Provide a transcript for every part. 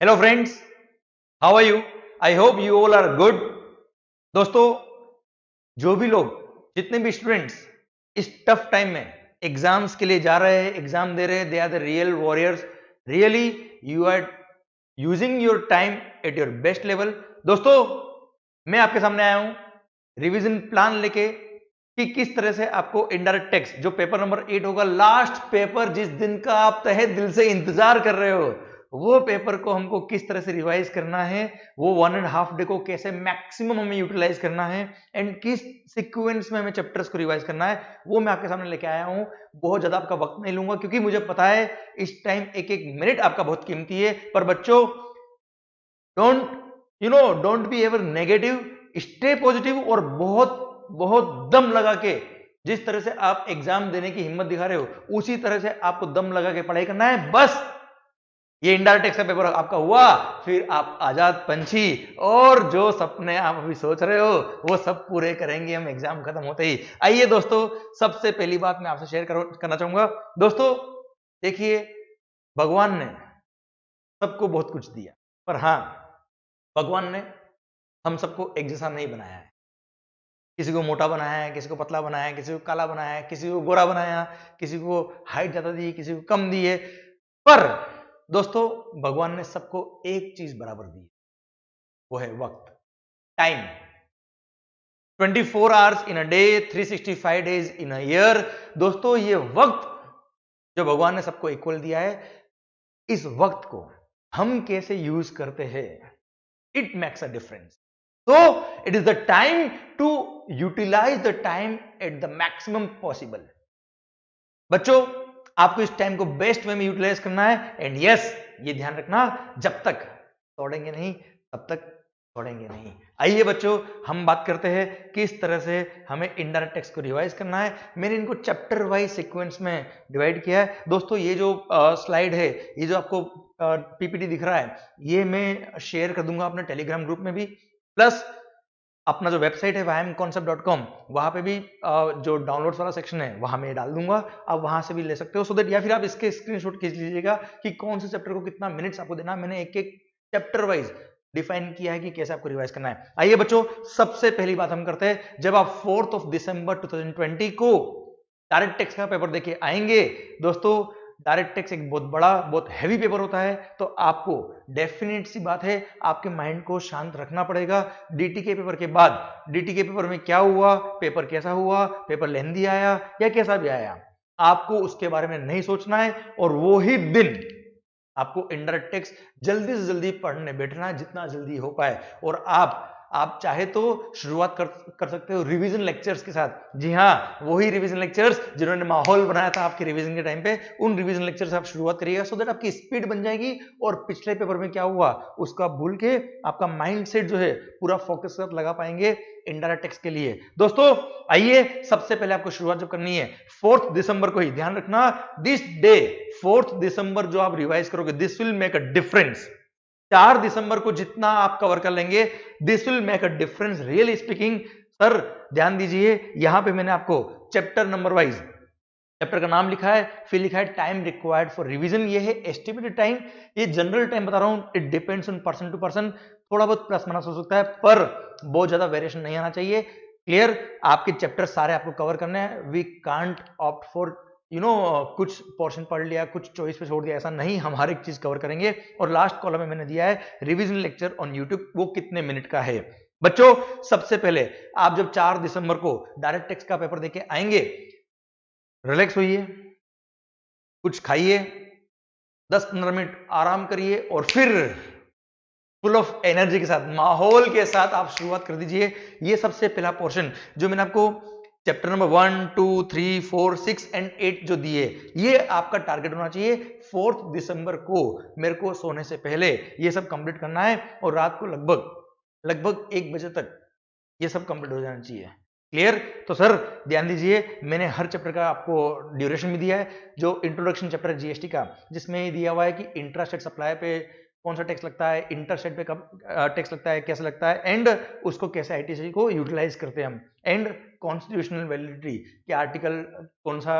Hello friends, how are you? I hope you all are good. दोस्तों, जो भी लोग, जितने भी स्टूडेंट्स इस टफ टाइम में एग्जाम्स के लिए जा रहे हैं, एग्जाम दे रहे हैं, they are the real warriors. Really you are using your time at your best level. दोस्तों, मैं आपके सामने आया हूं रिवीजन प्लान लेके कि किस तरह से आपको इनडायरेक्ट टैक्स जो पेपर नंबर 8 होगा, लास्ट पेपर जिस दिन का आप तहे दिल से इंतजार कर रहे हो, वो पेपर को हमको किस तरह से रिवाइज करना है, वो 1.5 डे को कैसे मैक्सिमम हमें यूटिलाइज करना है एंड किस सीक्वेंस में हमें चैप्टर्स को रिवाइज करना है, वो मैं आपके सामने लेके आया हूं। बहुत ज्यादा आपका वक्त नहीं लूंगा क्योंकि मुझे पता है इस टाइम एक एक मिनट आपका बहुत कीमती है। पर बच्चों, don't be ever negative, stay positive और बहुत बहुत दम लगा के, जिस तरह से आप एग्जाम देने की हिम्मत दिखा रहे हो उसी तरह से आपको दम लगा के पढ़ाई करना है। बस ये इंडायरेक्ट टैक्स का पेपर आपका हुआ, फिर आप आजाद पंछी, और जो सपने आप अभी सोच रहे हो वो सब पूरे करेंगे हम एग्जाम खत्म होते ही। आइए दोस्तों, सबसे पहली बात मैं आपसे शेयर करना चाहूंगा। दोस्तों देखिए, भगवान ने सबको बहुत कुछ दिया, पर हाँ, भगवान ने हम सबको एक जैसा नहीं बनाया है। किसी को मोटा बनाया है, किसी को पतला बनाया है, किसी को काला बनाया है, किसी को गोरा बनाया, किसी को हाइट ज्यादा दी, किसी को कम दी है। पर दोस्तों, भगवान ने सबको एक चीज बराबर दी, वो है वक्त, time. 24 hours in a day, 365 days in a year. दोस्तों, ये वक्त जो भगवान ने सबको इक्वल दिया है, इस वक्त को हम कैसे यूज करते हैं, it makes a difference. So it is the time to utilize the time at the maximum possible। बच्चों, आपको इस टाइम को बेस्ट वे में यूटिलाइज करना है एंड यस, ये ध्यान रखना, जब तक तोड़ेंगे नहीं तब तक छोड़ेंगे नहीं। आइए बच्चों, हम बात करते हैं किस तरह से हमें इनडायरेक्ट टैक्स को रिवाइज करना है। मैंने इनको चैप्टर वाइज सीक्वेंस में डिवाइड किया है। दोस्तों, ये जो स्लाइड है, ये जो आपको पीपीटी दिख रहा है, ये मैं शेयर कर दूंगा अपने टेलीग्राम ग्रुप में भी, प्लस अपना जो वेबसाइट है vimconcept.com, वहां पे भी जो डाउनलोड्स वाला सेक्शन है वहां मैं डाल दूंगा, आप वहां से भी ले सकते हो। सो दैट, या फिर आप इसके स्क्रीनशॉट खींच लीजिएगा कि कौन से चैप्टर को कितना मिनट्स आपको देना है। मैंने एक एक चैप्टर वाइज डिफाइन किया है कि कैसे आपको रिवाइज करना है। आइए बच्चों, सबसे पहली बात हम करते हैं, जब आप 4 दिसंबर 2020 को डायरेक्ट टैक्स का पेपर देके आएंगे, दोस्तों डायरेक्ट टैक्स एक बहुत बड़ा, बहुत हैवी पेपर होता है, तो आपको डेफिनेट सी बात है, आपके माइंड को शांत रखना पड़ेगा। डीटी के पेपर के बाद, डीटी के पेपर में क्या हुआ, पेपर कैसा हुआ, पेपर लेंदी आया या कैसा भी आया, आपको उसके बारे में नहीं सोचना है। और वो ही दिन आपको इनडायरेक्ट टैक्स जल्दी से जल्दी पढ़ने बैठना है, जितना जल्दी हो पाए। और आप चाहे तो शुरुआत कर सकते हो रिवीजन लेक्चर्स के साथ। जी हाँ, वही रिवीजन लेक्चर्स जिन्होंने माहौल बनाया था आपके रिवीजन के टाइम पे, उन रिवीजन लेक्चर से आप शुरुआत करिएगा, सो दैट आपकी स्पीड बन जाएगी और पिछले पेपर में क्या हुआ उसका भूल के आपका माइंड सेट जो है पूरा फोकस के साथ लगा पाएंगे इनडायरेक्ट टैक्स के लिए। दोस्तों आइए, सबसे पहले आपको शुरुआत जब करनी है 4 दिसंबर को ही, ध्यान रखना, दिस डे 4 दिसंबर जो आप रिवाइज करोगे, this will make a difference. 4 दिसंबर को जितना आप कवर कर लेंगे, this will make a difference, really speaking. Sir ध्यान दीजिए, यहां पे मैंने आपको चैप्टर नंबर वाइज चैप्टर का नाम लिखा है, फिर लिखा है टाइम रिक्वायर्ड फॉर रिवीजन। ये है एस्टिमेटेड टाइम, ये जनरल टाइम बता रहा हूं, it depends on person to person, थोड़ा बहुत प्लस माइनस हो सकता है, पर बहुत ज्यादा वेरिएशन नहीं आना चाहिए। क्लियर? आपके चैप्टर सारे आपको कवर करने हैं, वी कांट ऑप्ट फॉर कुछ पोर्शन पढ़ लिया, कुछ चॉइस पे छोड़ दिया, ऐसा नहीं, हम हर एक चीज कवर करेंगे। और लास्ट कॉलम में मैंने दिया है रिवीजन लेक्चर ऑन यूट्यूब, वो कितने मिनट का है। बच्चों, सबसे पहले आप जब 4 दिसंबर को डायरेक्ट टेक्स्ट का पेपर देके आएंगे, रिलैक्स होइए, कुछ खाइए, 10-15 मिनट आराम करिए और फिर फुल ऑफ एनर्जी के साथ, माहौल के साथ आप शुरुआत कर दीजिए। ये सबसे पहला पोर्शन जो मैंने आपको चैप्टर नंबर 1, 2, 3, 4, 6 एंड 8 जो दिए, ये आपका टारगेट होना चाहिए। 4 दिसंबर को मेरे को सोने से पहले ये सब कंप्लीट करना है और रात को लगभग 1 बजे तक ये सब कंप्लीट हो जाना चाहिए। क्लियर? तो सर ध्यान दीजिए, मैंने हर चैप्टर का आपको ड्यूरेशन भी दिया है। जो इंट्रोडक्शन चैप्टर है जीएसटी का, जिसमें ये दिया हुआ है कि इंट्रास्टेट सप्लाई पे कौन सा टैक्स लगता है, इंटरस्टेट पे कब टैक्स लगता है, कैसे लगता है, एंड उसको कैसे आईटीसी को यूटिलाइज करते हैं हम, एंड कॉन्स्टिट्यूशनल वैलिडिटी के आर्टिकल कौन सा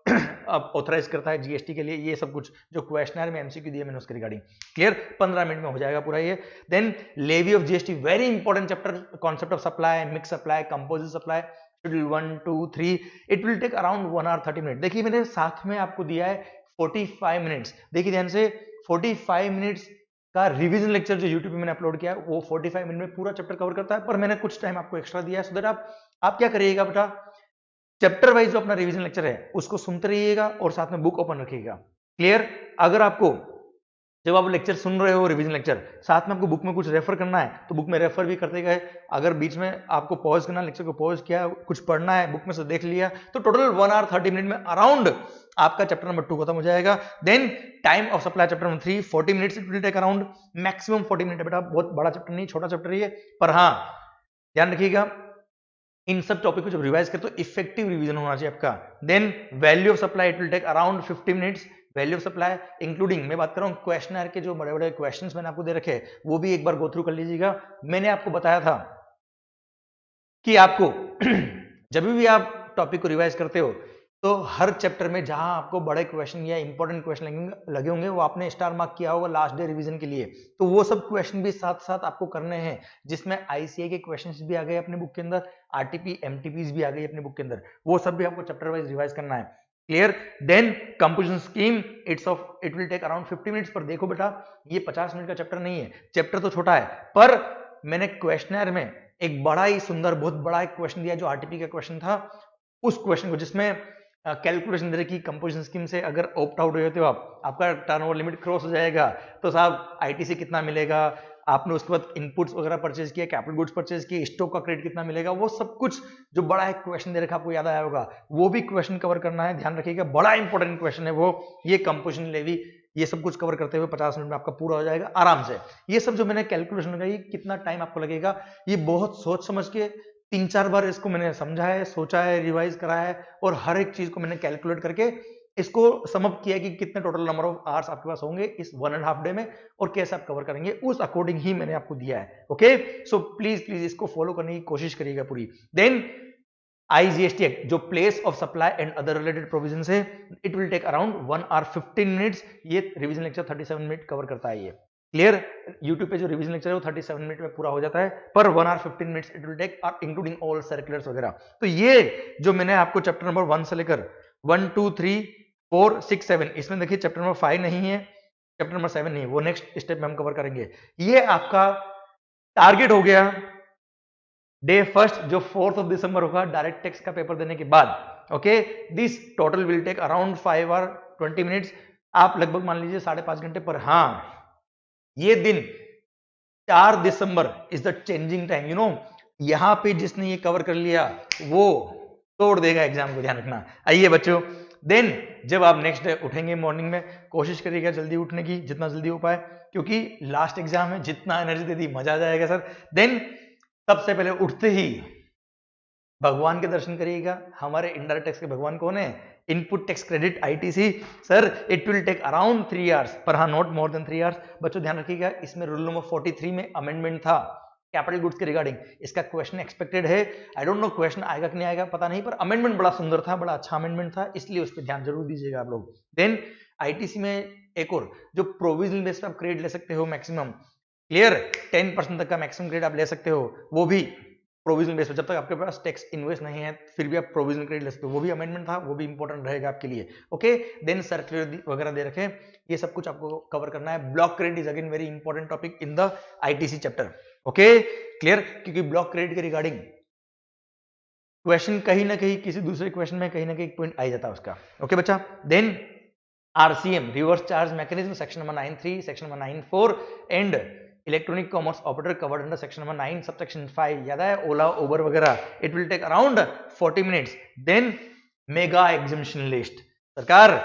अब ऑथराइज करता है जीएसटी के लिए, ये सब कुछ जो क्वेश्चनर में एमसीक्यू दिए मैंने उसके रिगार्डिंग। क्लियर, 15 मिनट में हो जाएगा पूरा ये। Then levy of GST, very important chapter, concept of supply, mix supply, composite supply, schedule 1 2 3। It will take around 1 hour 30 minutes। देखिए मैंने साथ में आपको दिया है 45 मिनट्स, देखिए ध्यान से, 45 मिनट्स का रिवीजन लेक्चर जो यूट्यूब पे मैंने अपलोड किया है वो 45 मिनट में पूरा चैप्टर कवर करता है, पर मैंने कुछ टाइम आपको एक्स्ट्रा दिया है सो दैट आप क्या करिएगा बेटा, चैप्टर वाइज जो अपना रिवीजन लेक्चर है उसको सुनते रहिएगा और साथ में बुक ओपन रखिएगा। क्लियर, अगर आपको जब आप लेक्चर सुन रहे हो रिवीजन लेक्चर, साथ में आपको बुक में कुछ रेफर करना है तो बुक में रेफर भी करते गए। अगर बीच में आपको पॉज करना, लेक्चर को पॉज किया, कुछ पढ़ना है बुक में से देख लिया, तो टोटल 1 hour 30 मिनट में अराउंड आपका चैप्टर नंबर 2 खत्म हो जाएगा। Then time of supply chapter number 3 40 minutes it will take around, maximum 40 minute है बेटा, बहुत बड़ा चैप्टर नहीं, छोटा चैप्टर ही है। पर हाँ ध्यान रखिएगा इन सब टॉपिक को जब रिवाइज करते तो इफेक्टिव रिवीजन होना चाहिए आपका। Then value of supply it will take around 50 minutes. Value of supply including, मैं बात कर रहा हूँ क्वेश्चनर के जो बड़े बड़े क्वेश्चंस मैंने आपको दे रखे वो भी एक बार गो थ्रू कर लीजिएगा। मैंने आपको बताया था कि आपको जब भी आप टॉपिक को रिवाइज करते हो तो हर चैप्टर में जहां आपको बड़े क्वेश्चन या इंपॉर्टेंट क्वेश्चन लगे होंगे वो आपने स्टार मार्क किया होगा लास्ट डे रिवीजन के लिए, तो वो सब क्वेश्चन भी साथ साथ आपको करने हैं, जिसमें आईसीए के क्वेश्चंस भी आ गए अपने बुक के अंदर, आरटीपी एमटीपीज भी आ गई अपने बुक के अंदर, वो सब भी आपको चैप्टर वाइज रिवाइज करना है। Clear, then composition scheme it will take around 50 minutes. पर देखो बेटा ये 50 मिनट का चैप्टर नहीं है, चैप्टर तो छोटा है, पर मैंने क्वेश्चनर में एक बड़ा ही सुंदर बहुत बड़ा एक क्वेश्चन दिया जो आरटीपी का क्वेश्चन था, उस क्वेश्चन को जिसमें कैलकुलेशन दे रही कंपोजिशन स्कीम से अगर ऑप्ट आउट हुए हो आप, आपका टर्नओवर लिमिट क्रॉस हो जाएगा तो साहब आईटीसी कितना मिलेगा, आपने उसके बाद इनपुट्स वगैरह परचेज किया, कैपिटल गुड्स परचेज किए, स्टॉक का क्रेडिट कितना मिलेगा, वो सब कुछ जो बड़ा एक क्वेश्चन दे रखा आपको याद आया होगा, वो भी क्वेश्चन कवर करना है। ध्यान रखिएगा बड़ा इंपॉर्टेंट क्वेश्चन है वो, ये कंपोजिशन लेवी, ये सब कुछ कवर करते हुए 50 मिनट में आपका पूरा हो जाएगा आराम से। ये सब जो मैंने कैलकुलेशन लगाई कितना टाइम आपको लगेगा, ये बहुत सोच समझ के 3-4 बार इसको मैंने समझा है, सोचा है, रिवाइज करा है और हर एक चीज को मैंने कैलकुलेट करके इसको समअप किया कि कितने टोटल नंबर ऑफ आवर्स आपके पास होंगे इस 1.5 डे में और कैसे आप कवर करेंगे, उस अकॉर्डिंग ही मैंने आपको दिया है। ओके, सो प्लीज इसको फॉलो करने की कोशिश करिएगा पूरी। देन आईजीएसटी एक्ट जो place of supply and other related provision है, it will take around 1 hour 15 minutes. ये रिवीजन लेक्चर 37 मिनट कवर करता है ये। क्लियर, यूट्यूब पे जो रिवीजन लेक्चर है वो 37 मिनट में पूरा हो जाता है, पर 1 hour 15 minutes it will take including all circulars वगैरह। तो ये जो मैंने आपको चैप्टर नंबर 1 से लेकर 1 2 3 4 6 7, इसमें देखिए चैप्टर नंबर 5 नहीं है, चैप्टर नंबर 7 नहीं है, वो नेक्स्ट स्टेप में हम कवर करेंगे। ये आपका टारगेट हो गया डे फर्स्ट जो 4th of December होगा डायरेक्ट टैक्स का पेपर देने के बाद। Okay, this total will take around 5 hour 20 minutes, आप लगभग मान लीजिए 5.5 घंटे। पर हाँ ये दिन 4 December is the changing time, you know, यहां पे जिसने ये कवर कर लिया वो तोड़ देगा एग्जाम को, ध्यान रखना। आइए बच्चों, देन जब आप नेक्स्ट डे उठेंगे मॉर्निंग में, कोशिश करिएगा जल्दी उठने की जितना जल्दी हो पाए, क्योंकि लास्ट एग्जाम है, जितना एनर्जी दे दी मजा आ जाएगा सर। देन सबसे पहले उठते ही भगवान के दर्शन करिएगा। हमारे इंडायरेक्ट टैक्स के भगवान कौन है? Input tax credit ITC. Sir it will take around 3 hours, पर हाँ नॉट मोर देन 3 hours। बच्चों ध्यान रखिएगा, इसमें रूल नंबर 43 में अमेंडमेंट था कैपिटल गुड्स के रिगार्डिंग, इसका क्वेश्चन एक्सपेक्टेड है। आई डोंट नो क्वेश्चन आएगा कि नहीं आएगा पता नहीं, पर अमेंडमेंट बड़ा सुंदर था, बड़ा अच्छा अमेंडमेंट था, इसलिए उस पर ध्यान जरूर दीजिएगा आप लोग। देन आईटीसी में एक और जो प्रोविजनल बेस पे आप क्रेडिट ले सकते हो मैक्सिमम, क्लियर, 10% तक का मैक्सिमम क्रेडिट आप ले सकते हो, वो भी प्रोविजनल बेस पे, जब तक आपके पास टैक्स इन्वेस्ट नहीं है फिर भी आप प्रोविजनल क्रेडिट ले सकते हो, वो भी अमेंडमेंट था, वो भी इंपॉर्टेंट रहेगा आपके लिए। ओके, देन सर्कुलर वगैरह दे रखे, ये सब कुछ आपको कवर करना है। Block credit is again very important topic in the ITC chapter. Okay clear, क्योंकि ब्लॉक क्रेडिट के रिगार्डिंग क्वेश्चन कहीं ना कहीं किसी दूसरे क्वेश्चन में कहीं ना कहीं पॉइंट आ जाता है उसका। ओके बच्चा, then RCM reverse charge mechanism section number 9(3), section number 9(4) and electronic commerce operator covered under section number 9 subsection 5, याद है, ओला उबर वगैरह। It will take around 40 minutes. Then mega exemption list, सरकार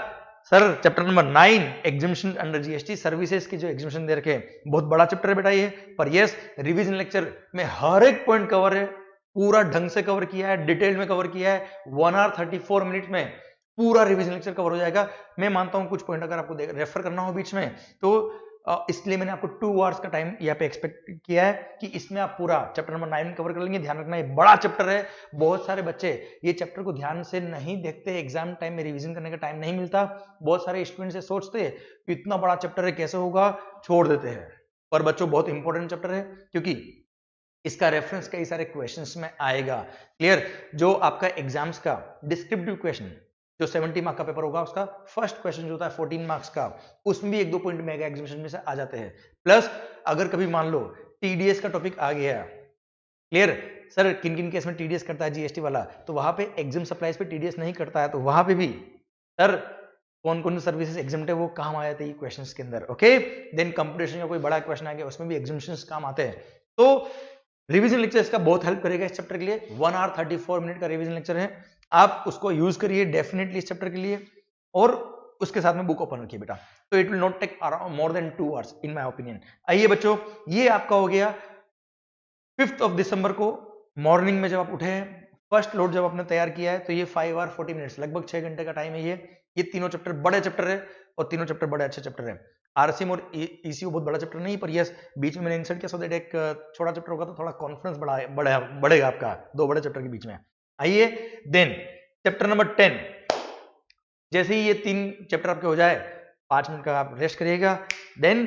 sir chapter number 9 exemption under GST services की जो exhibition दे रखे, बहुत बड़ा chapter है बेटा ये, पर यस रिवीजन लेक्चर में हर एक पॉइंट कवर है, पूरा ढंग से कवर किया है, डिटेल में कवर किया है, 1 hour 34 मिनट में पूरा रिवीजन लेक्चर कवर हो जाएगा। मैं मानता हूं कुछ पॉइंट अगर आपको रेफर करना हो बीच में तो इसलिए मैंने आपको 2 आवर्स का टाइम यहाँ पे एक्सपेक्ट किया है कि इसमें आप पूरा चैप्टर नंबर 9 कवर कर लेंगे। ध्यान रखना ये बड़ा चैप्टर है, बहुत सारे बच्चे ये चैप्टर को ध्यान से नहीं देखते, एग्जाम टाइम में रिवीजन करने का टाइम नहीं मिलता। बहुत सारे स्टूडेंट से सोचते इतना बड़ा चैप्टर है कैसे होगा, छोड़ देते हैं। पर बच्चों बहुत इंपॉर्टेंट चैप्टर है क्योंकि इसका रेफरेंस कई सारे क्वेश्चंस में आएगा। क्लियर? जो आपका एग्जाम्स का डिस्क्रिप्टिव क्वेश्चन जो 70 मार्क का पेपर होगा उसका फर्स्ट क्वेश्चन जो होता है 14 मार्क्स का, उसमें भी 1-2 पॉइंट मेगा एग्जीबिशन में से आ जाते हैं। प्लस अगर कभी मान लो टीडीएस का टॉपिक आ गया, क्लियर सर किन किन केस में टीडीएस करता है जीएसटी वाला, तो वहां पे एग्जाम सप्लाईज पे टीडीएस नहीं करता है, तो वहां पे भी सर कौन कौन सी सर्विसेज एग्जाम्प्ट है वो काम आ जाते हैं क्वेश्चंस के अंदर। ओके, देन कंपटीशन का कोई बड़ा क्वेश्चन आ गया उसमें भी एग्जामिनेशंस काम आते हैं। तो रिवीजन लेक्चर इसका बहुत हेल्प करेगा इस चैप्टर के लिए। 1 आवर 34 मिनट का रिवीजन लेक्चर है, आप उसको यूज करिए डेफिनेटली इस चैप्टर के लिए, और उसके साथ में बुक ओपन रखिए बेटा, तो it will not take more than 2 hours in my opinion. आइए बच्चों, ये आपका हो गया 5 दिसंबर को मॉर्निंग में जब आप उठे हैं, फर्स्ट लोड जब आपने तैयार किया है, तो ये 5 आवर 40 मिनट्स लगभग 6 घंटे का टाइम है। ये तीनों चैप्टर बड़े चैप्टर है और तीनों चैप्टर बड़े अच्छे चैप्टर है। आरसीएम और ईसीयू बहुत बड़ा चैप्टर नहीं, पर यस बीच में मैंने इंसर्ट किया सो दैट एक छोटा चैप्टर होगा तो थोड़ा कॉन्फिडेंस बढ़ेगा आपका दो बड़े चैप्टर के बीच में। आइए देन चैप्टर नंबर 10, जैसे ही ये 3 चैप्टर आपके हो जाए 5 मिनट का आप रेस्ट करिएगा। Then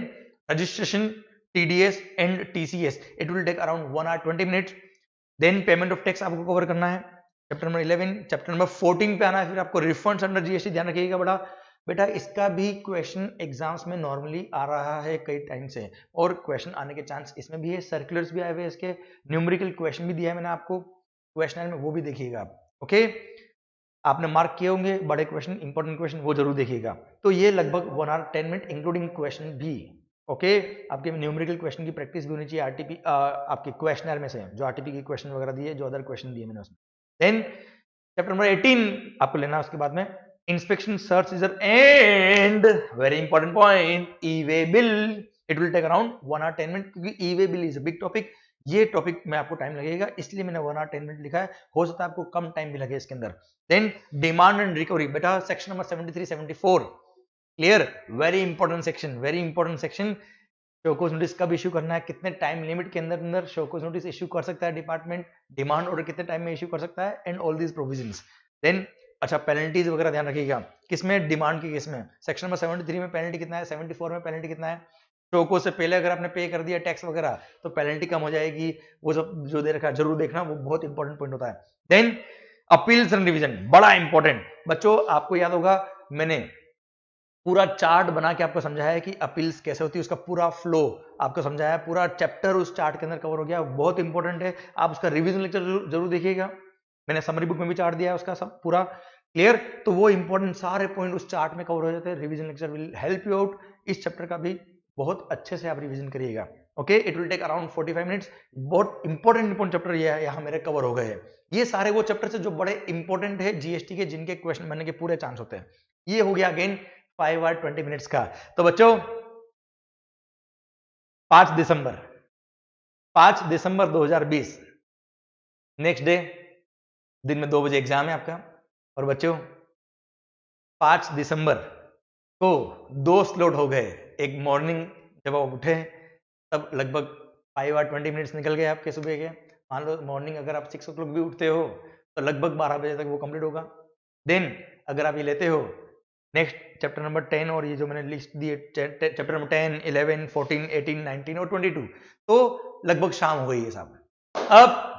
registration TDS and TCS it will take around 1 hour 20 minutes. Then payment of tax आपको कवर करना है चैप्टर नंबर 11। चैप्टर नंबर 14 पे आना है, फिर आपको रिफंड्स अंडर जीएसटी ध्यान रखिएगा बेटा इसका भी क्वेश्चन एग्जाम्स में नॉर्मली आ रहा है कई टाइम से, और क्वेश्चन आने के चांस इसमें भी है, सर्कुलर्स भी आए हुए इसके, न्यूमेरिकल क्वेश्चन भी दिया है मैंने आपको क्वेश्चन में, वो भी देखिएगा आप। ओके, आपने मार्क किए होंगे बड़े क्वेश्चन, इंपॉर्टेंट क्वेश्चन, वो जरूर देखिएगा। तो ये लगभग 1 आवर 10 मिनट इंक्लूडिंग क्वेश्चन भी। ओके, आपके न्यूमेरिकल क्वेश्चन की प्रैक्टिस भी होनी चाहिए आरटीपी आपके क्वेश्चनर में से, जो आरटीपी के क्वेश्चन वगैरह दिए, जो अदर क्वेश्चन दिए मैंने उसमें। देन चैप्टर नंबर 18 आपको लेना है उसके बाद में inspection search seizure and very important point e way bill. It will take around 1 hour 10 minute, क्योंकि e way bill is a big topic. ये टॉपिक में आपको टाइम लगेगा, इसलिए मैंने 1 आवर 10 मिनट लिखा है, हो सकता है आपको कम टाइम भी लगे इसके अंदर। देन डिमांड एंड रिकवरी बेटा section number 73 74 clear, very important section, very important section. Show cause notice कब इश्यू करना है, कितने टाइम लिमिट के अंदर शोकोज नोटिस इश्यू कर सकता है डिपार्टमेंट, डिमांड ऑर्डर कितने टाइम में इश्यू कर सकता है, and all these provisions. Then अच्छा पेनल्टीज वगैरह ध्यान रखिएगा, किसमें, डिमांड के केस में सेक्शन नंबर 73 में पेनल्टी कितना है, 74 में पेनल्टी कितना है। शोको से पहले अगर आपने पे कर दिया टैक्स वगैरह तो पेनल्टी कम हो जाएगी, वो सब जो दे रखा है जरूर देखना, वो बहुत इंपॉर्टेंट पॉइंट होता है। देन अपील्स एंड रिवीजन बड़ा इंपॉर्टेंट बच्चों, आपको याद होगा मैंने पूरा चार्ट बना के आपको समझाया है कि अपील्स कैसे होती है, उसका पूरा फ्लो आपको समझाया है, पूरा चैप्टर उस चार्ट के अंदर कवर हो गया, बहुत इंपॉर्टेंट है। आप उसका रिवीजन लेक्चर जरूर देखिएगा, मैंने समरी बुक में भी चार्ट दिया है उसका सब पूरा क्लियर, तो वो इंपॉर्टेंट सारे पॉइंट उस चार्ट में कवर हो जाते हैं। Revision lecture will help you out, इस चैप्टर का भी बहुत अच्छे से आप रिवीजन करिएगा। Okay, it will take around 45 minutes. बहुत इंपॉर्टेंट चैप्टर ये है, यहाँ मेरे कवर हो गए हैं। ये सारे वो चैप्टर से जो बड़े इंपॉर्टेंट है जीएसटी के, जिनके क्वेश्चन बनने के पूरे चांस होते हैं। ये हो गया अगेन 5 आवर 20 मिनट्स का। तो बच्चों 5 दिसंबर 2020 नेक्स्ट डे दिन में 2 बजे एग्जाम है आपका। और बच्चों 5 दिसंबर को 2 स्लॉट हो गए, एक मॉर्निंग जब आप उठे तब लगभग 5 आवर 20 मिनट्स निकल गए आपके सुबह के। मान लो मॉर्निंग अगर आप 6 o'clock भी उठते हो तो लगभग 12 बजे तक वो कंप्लीट होगा। देन अगर आप ये लेते हो नेक्स्ट चैप्टर नंबर 10, और ये जो मैंने लिस्ट दी चैप्टर नंबर 10, 11, 14, 18, 19 और 22, तो लगभग शाम हो गई है साहब। अब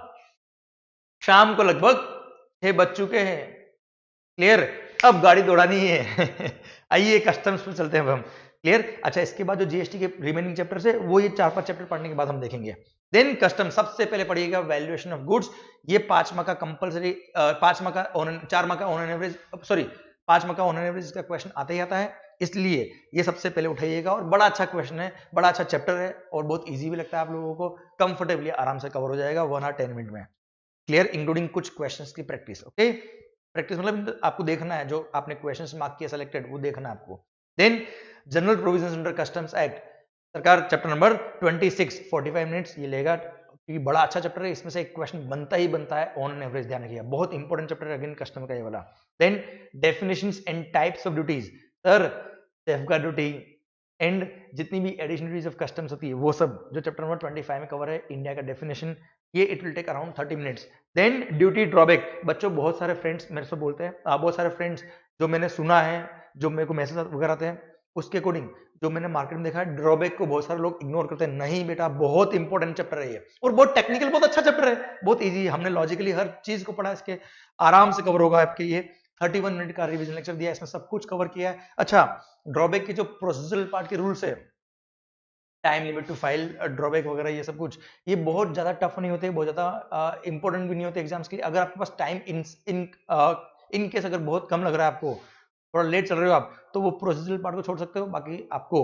शाम को लगभग 6 बज चुके हैं, क्लियर, अब गाड़ी दौड़ानी है। आइए कस्टम्स पे चलते हैं अब हम, क्लियर। अच्छा, इसके बाद जो जीएसटी के रिमेनिंग चैप्टर्स है वो ये 4-5 चैप्टर पढ़ने के बाद हम देखेंगे। देन कस्टम सबसे पहले पढ़िएगा वैल्यूएशन ऑफ गुड्स, ये 5 माह का कंपलसरी, 5 माह का 4 माह का ऑन एन एवरेज, सॉरी 5 माह का ऑन एन एवरेज इसका क्वेश्चन आता ही आता है, इसलिए ये सबसे पहले उठाइएगा। और बड़ा अच्छा क्वेश्चन है, बड़ा अच्छा चैप्टर है, और बहुत ईजी भी लगता है आप लोगों को, कंफर्टेबली आराम से कवर हो जाएगा 1 आवर 10 मिनट में, क्लियर, इंक्लूडिंग कुछ क्वेश्चंस की प्रैक्टिस। ओके, प्रैक्टिस मतलब आपको देखना है जो आपने क्वेश्चंस मार्क किया सिलेक्टेड, वो देखना है आपको। Then general provisions under customs act, सरकार चैप्टर नंबर 26 45 मिनट्स ये लेगा, क्योंकि बड़ा अच्छा चैप्टर है, इसमें से एक क्वेश्चन बनता ही बनता है ऑन एन एवरेज, ध्यान रखिएगा, बहुत इंपॉर्टेंट चैप्टर है अगेन कस्टम का ये वाला। Then definitions and types of duties, sir safeguard duty, and जितनी भी एडिशनलिटीज ऑफ कस्टम्स होती है वो सब जो चैप्टर नंबर 25 में कवर है, इंडिया का डेफिनेशन, ये it will take around 30 minutes. Then duty drawback, बच्चों बहुत सारे फ्रेंड्स मेरे से बोलते हैं, बहुत सारे फ्रेंड्स जो मैंने सुना है, जो मेरे को मैसेज वगैरह आते हैं, उसके अकॉर्डिंग जो मैंने मार्केट में देखा है, ड्रॉबैक को बहुत सारे लोग इग्नोर करते हैं। नहीं बेटा, बहुत इंपॉर्टेंट चैप्टर है ये, और बहुत टेक्निकल, बहुत अच्छा चैप्टर है, बहुत इजी है, हमने लॉजिकली हर चीज को पढ़ा, इसके आराम से कवर होगा आपके। ये 31 मिनट का रिवीजन लेक्चर दिया है, इसमें सब कुछ कवर किया है। अच्छा, ड्रॉबैक के जो प्रोसीजरल पार्ट के रूल्स है, time limit to file drawback वगैरह, ये सब कुछ, ये बहुत ज्यादा टफ नहीं होते, बहुत ज्यादा इंपॉर्टेंट भी नहीं होते एग्जाम्स के लिए। अगर आपके पास टाइम इन केस अगर बहुत कम लग रहा है, आपको थोड़ा लेट चल रहे हो आप, तो वो प्रोसीजरल पार्ट को छोड़ सकते हो, बाकी आपको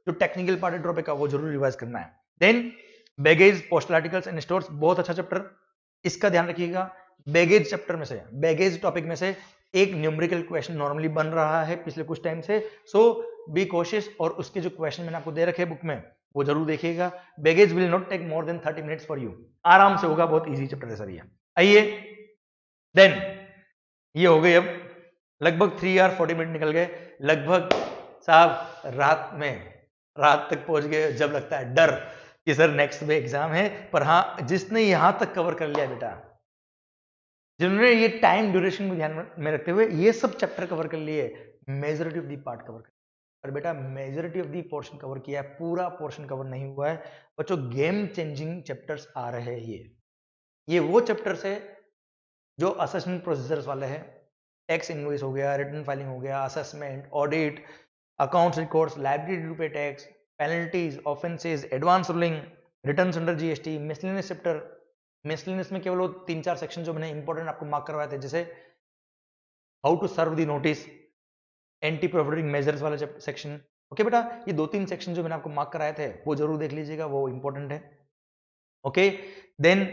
जो टेक्निकल पार्ट है ड्रॉबैक का वो जरूर रिवाइज करना है। Then baggage, postal articles and stores, बहुत अच्छा चैप्टर, इसका ध्यान रखिएगा। बैगेज चैप्टर में से, बैगेज टॉपिक में से एक न्यूमेरिकल क्वेश्चन नॉर्मली बन रहा है पिछले कुछ टाइम से, सो बी कोशिश, और उसके जो क्वेश्चन मैंने आपको दे रखे बुक में वो जरूर देखिएगा। Baggage will not take more than 30 minutes for you, आराम से होगा, बहुत इजी चैप्टर है सर ये। आइए, देन ये हो गई, अब लगभग 3 आवर 40 मिनट निकल गए, लगभग साहब रात तक पहुंच गए, जब लगता है डर कि सर नेक्स्ट में एग्जाम है। पर हाँ, जिसने यहां तक कवर कर लिया बेटा, जिन्होंने ये टाइम ड्यूरेशन को ध्यान में रखते हुए ये सब चैप्टर कवर कर लिए, majority of the part cover कर, पर बेटा majority of the portion cover किया है, पूरा पोर्शन कवर नहीं हुआ है बच्चों। गेम चेंजिंग चैप्टर्स आ रहे हैं ये वो चैप्टर्स है जो असेसमेंट प्रोसीजर्स वाले हैं। टैक्स इनवॉइस हो गया, रिटर्न फाइलिंग हो गया, assessment, audit, accounts records, liability to pay tax, penalties, offences, advance ruling, returns under GST, miscellaneous chapter. Miscellaneous में केवल वो 3-4 सेक्शन जो मैंने इंपॉर्टेंट आपको मार्क करवाए थे, जैसे how to serve the notice, anti profiting measures वाला सेक्शन। ओके बेटा, ये 2-3 सेक्शन जो मैंने आपको मार्क कराए थे वो जरूर देख लीजिएगा, वो इंपॉर्टेंट है। Okay, then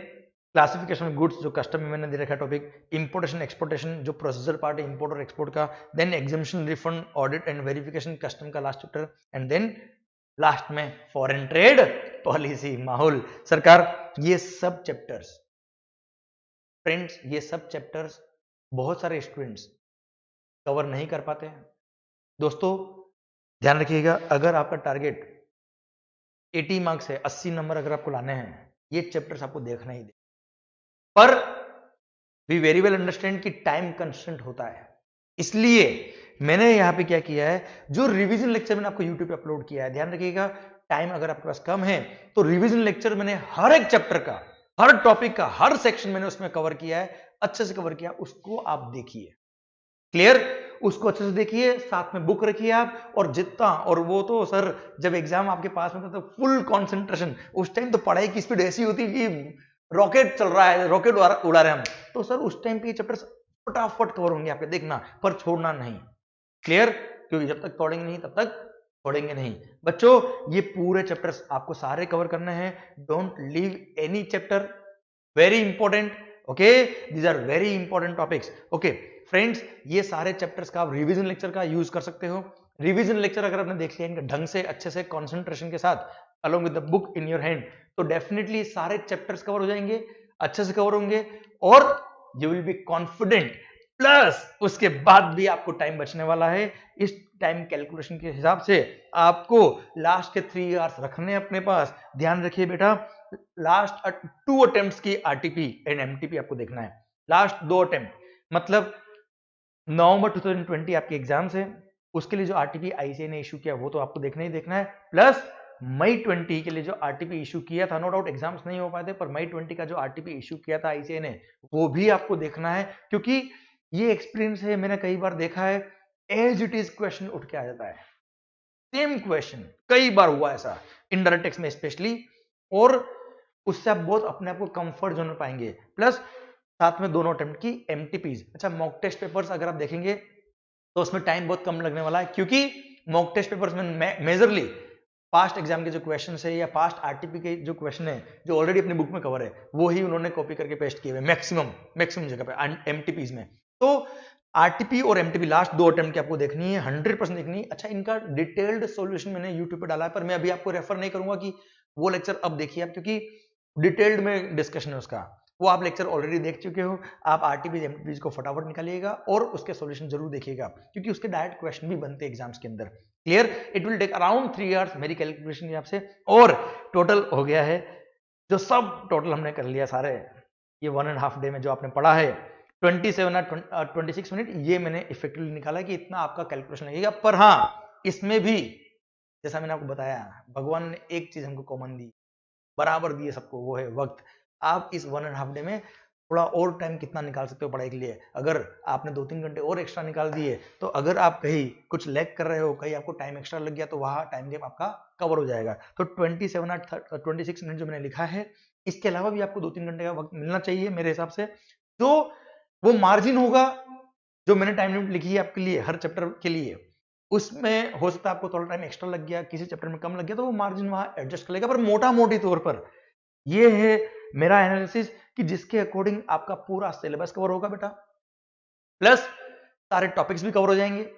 classification of goods, जो कस्टम में मैंने दे रखा टॉपिक, इंपोर्टेशन एक्सपोर्टेशन, जो प्रोसीजर पार्ट है इंपोर्ट और एक्सपोर्ट का, then examination, refund, audit and verification, custom का last chapter, and then last में फॉरेन ट्रेड पॉलिसी, माहौल सरकार। ये सब चैप्टर्स फ्रेंड्स, ये सब चैप्टर्स बहुत सारे स्टूडेंट्स कवर नहीं कर पाते हैं। दोस्तों ध्यान रखिएगा, अगर आपका टारगेट 80 मार्क्स है, 80 नंबर अगर आपको लाने हैं, ये चैप्टर्स आपको देखना ही दे, पर वी वेरी वेल अंडरस्टैंड कि टाइम कंस्ट्रेंट होता है। इसलिए मैंने यहां पे क्या किया है, जो रिवीजन लेक्चर मैंने आपको यूट्यूब पे अपलोड किया है, ध्यान रखिएगा, टाइम अगर आपके पास कम है तो रिवीजन लेक्चर मैंने हर एक चैप्टर का, हर टॉपिक का, हर सेक्शन मैंने उसमें कवर किया है, अच्छे से कवर किया, उसको आप देखिए। क्लियर? उसको अच्छे से देखिए, साथ में बुक रखिए आप, और जितना, और वो तो सर जब एग्जाम आपके पास में था तो फुल कंसंट्रेशन, उस टाइम तो पढ़ाई की स्पीड ऐसी होती कि रॉकेट चल रहा है, रॉकेट उड़ा रहे हम, तो सर उस टाइम पे ये चैप्टर्स फटाफट कवर होंगे आपके, देखना, पर छोड़ना नहीं। क्लियर? क्योंकि जब तक तोड़ेंगे नहीं तब तक छोड़ेंगे नहीं। बच्चों ये पूरे चैप्टर्स आपको सारे कवर करने हैं, don't leave any chapter, very important. Okay, these are very important topics. Okay friends, ये सारे चैप्टर्स का आप रिवीजन लेक्चर का यूज कर सकते हो। रिवीजन लेक्चर अगर आपने देख लिया इनका ढंग से, अच्छे से, कंसंट्रेशन के साथ, along with the book in your hand, तो डेफिनेटली सारे चैप्टर्स कवर हो जाएंगे, अच्छे से कवर होंगे, और you will be confident. Plus उसके बाद भी आपको टाइम बचने वाला है। इस टाइम कैलकुलेशन के हिसाब से आपको लास्ट के 3 आवर्स रखने अपने पास। ध्यान रखिए बेटा, लास्ट 2 अटेम्प्ट्स की आरटीपी एंड एमटीपी आपको देखना है। लास्ट 2 अटेम्प्ट मतलब नवंबर 2020 आपके एग्जाम्स है, उसके लिए जो आरटीपी आईसीए ने इशू किया वो तो आपको देखना ही देखना है, प्लस मई 20 के लिए जो आरटीपी इशू किया था, नो डाउट एग्जाम्स नहीं हो पाए थे, पर मई 20 का जो आरटीपी इशू किया था आईसीए ने, वो भी आपको देखना है, क्योंकि ये एक्सपीरियंस है, मैंने कई बार देखा है, एज इट इज क्वेश्चन उठ के आ जाता है, सेम क्वेश्चन, कई बार हुआ ऐसा इनडायरेक्ट टेक्स्ट में स्पेशली, और उससे आप बहुत अपने आप को कंफर्ट जोन में पाएंगे। प्लस साथ में दोनों अटेम्प्ट की एमटीपीज। अच्छा, मॉक टेस्ट पेपर्स अगर आप देखेंगे तो उसमें टाइम बहुत कम लगने वाला है, क्योंकि मॉक टेस्ट पेपर्स में मेजरली पास्ट एग्जाम के जो क्वेश्चन है या पास्ट आरटीपी के जो क्वेश्चन है जो ऑलरेडी अपनी बुक में कवर है, वो ही उन्होंने कॉपी करके पेस्ट किए हुए मैक्सिमम जगह पे एमटीपीज में। तो आरटीपी और एमटीपी लास्ट 2 अटेम्प्ट की आपको देखनी है, 100% देखनी है। अच्छा, इनका डिटेल्ड सॉल्यूशन मैंने यूट्यूब पे डाला है, पर मैं अभी आपको रेफर नहीं करूंगा कि वो लेक्चर अब देखिए आप, क्योंकि डिटेल्ड में डिस्कशन है उसका। वो आप लेक्चर ऑलरेडी देख चुके हो। आप आरटीपीज एमटीपीज को फटाफट निकालिएगा और उसके सॉल्यूशन जरूर देखिएगा, क्योंकि उसके डायरेक्ट क्वेश्चन भी बनते हैं एग्जाम्स के अंदर। Clear? It will take around 3 hours मेरी कैलकुलेशन के हिसाब से, और टोटल हो गया है जो सब टोटल हमने कर लिया सारे, ये 1.5 डे में जो आपने पढ़ा है 27 और 26 मिनट, ये मैंने इफेक्टिवली निकाला कि इतना आपका कैलकुलेशन लगेगा। पर हाँ, इसमें भी जैसा मैंने आपको बताया, भगवान ने एक चीज हमको कॉमन दी, बराबर दिए सबको, वो है वक्त। आप इस 1.5 डे में थोड़ा और टाइम कितना निकाल सकते हो पढ़ाई के लिए। अगर आपने 2-3 घंटे और एक्स्ट्रा निकाल दिए, तो अगर आप कहीं कुछ लैग कर रहे हो, कहीं आपको टाइम एक्स्ट्रा लग गया, तो वहां टाइम गेप आपका कवर हो जाएगा। तो 27 और 26 मिनट जो मैंने लिखा है, इसके अलावा भी आपको 2-3 घंटे का वक्त मिलना चाहिए मेरे हिसाब से। जो वो मार्जिन होगा जो मैंने टाइम लिमिट लिखी है आपके लिए हर चैप्टर के लिए, उसमें हो सकता है आपको थोड़ा टाइम एक्स्ट्रा लग गया, किसी चैप्टर में कम लग गया, तो वो मार्जिन वहां एडजस्ट कर लेगा। पर मोटा मोटी तौर पर ये है मेरा एनालिसिस कि जिसके अकॉर्डिंग आपका पूरा सिलेबस कवर होगा बेटा, प्लस सारे टॉपिक्स भी कवर हो जाएंगे,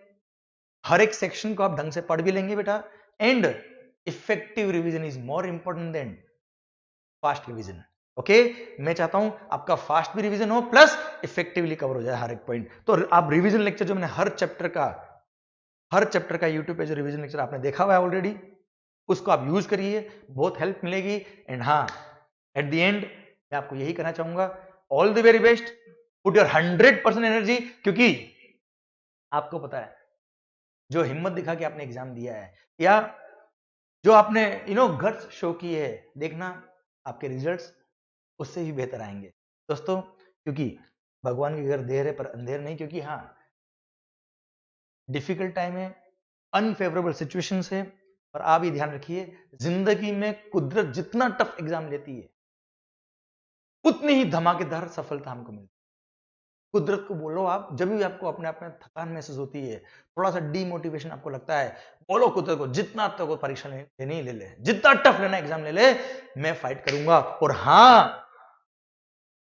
हर एक सेक्शन को आप ढंग से पढ़ भी लेंगे बेटा। And effective revision is more important than fast revision. Okay, मैं चाहता हूं आपका फास्ट भी रिवीजन हो, प्लस इफेक्टिवली कवर हो जाए हर एक पॉइंट। तो आप रिवीजन लेक्चर जो मैंने हर चैप्टर का यूट्यूब पे जो रिवीजन लेक्चर आपने देखा हुआ है ऑलरेडी, उसको आप यूज करिए, बहुत हेल्प मिलेगी। एंड हाँ, एट द एंड मैं आपको यही कहना चाहूंगा, all the very best, put your 100% energy, क्योंकि आपको पता है जो हिम्मत दिखा के आपने एग्जाम दिया है, या जो आपने गट्स शो की है, देखना आपके रिजल्ट्स उससे भी बेहतर आएंगे दोस्तों। क्योंकि भगवान के घर देर है पर अंधेर नहीं, क्योंकि हाँ, डिफिकल्ट टाइम है, अनफेवरेबल सिचुएशन है, पर आप ये ध्यान रखिए, जिंदगी में कुदरत जितना टफ एग्जाम लेती है, उतनी ही धमाकेदार सफलता हमको मिलती है। कुदरत को बोलो आप, जब भी आपको अपने आप में थकान महसूस होती है, थोड़ा सा डीमोटिवेशन आपको लगता है, बोलो कुदरत को, जितना तक परीक्षा लेनी ले ले, जितना टफ लेना एग्जाम ले ले, मैं फाइट करूंगा। और हाँ,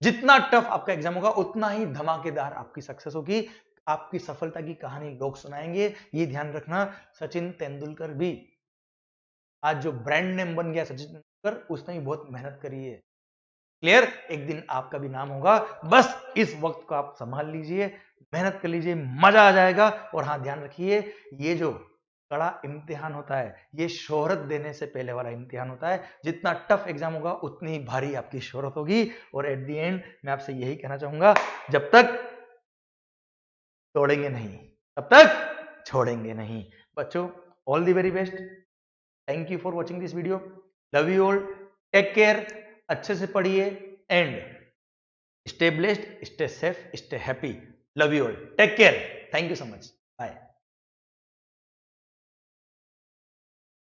जितना टफ आपका एग्जाम होगा, उतना ही धमाकेदार आपकी सक्सेस होगी, आपकी सफलता की कहानी लोग सुनाएंगे। ये ध्यान रखना, सचिन तेंदुलकर भी आज जो ब्रांड नेम बन गया सचिन तेंदुलकर, उसने भी बहुत मेहनत करी है। क्लियर? एक दिन आपका भी नाम होगा, बस इस वक्त को आप संभाल लीजिए, मेहनत कर लीजिए, मजा आ जाएगा। और हाँ, ध्यान रखिए, ये जो कड़ा इम्तिहान होता है, ये शोहरत देने से पहले वाला इम्तिहान होता है। जितना टफ एग्जाम होगा, उतनी ही भारी आपकी शोहरत होगी। और एट द एंड मैं आपसे यही कहना चाहूंगा, जब तक तोड़ेंगे नहीं, तब तक छोड़ेंगे नहीं। बच्चों, all the very best, thank you for watching this video, love you all, take care, अच्छे से पढ़िए, and stay blessed, stay safe, stay happy, love you all, take care, thank you so much, bye.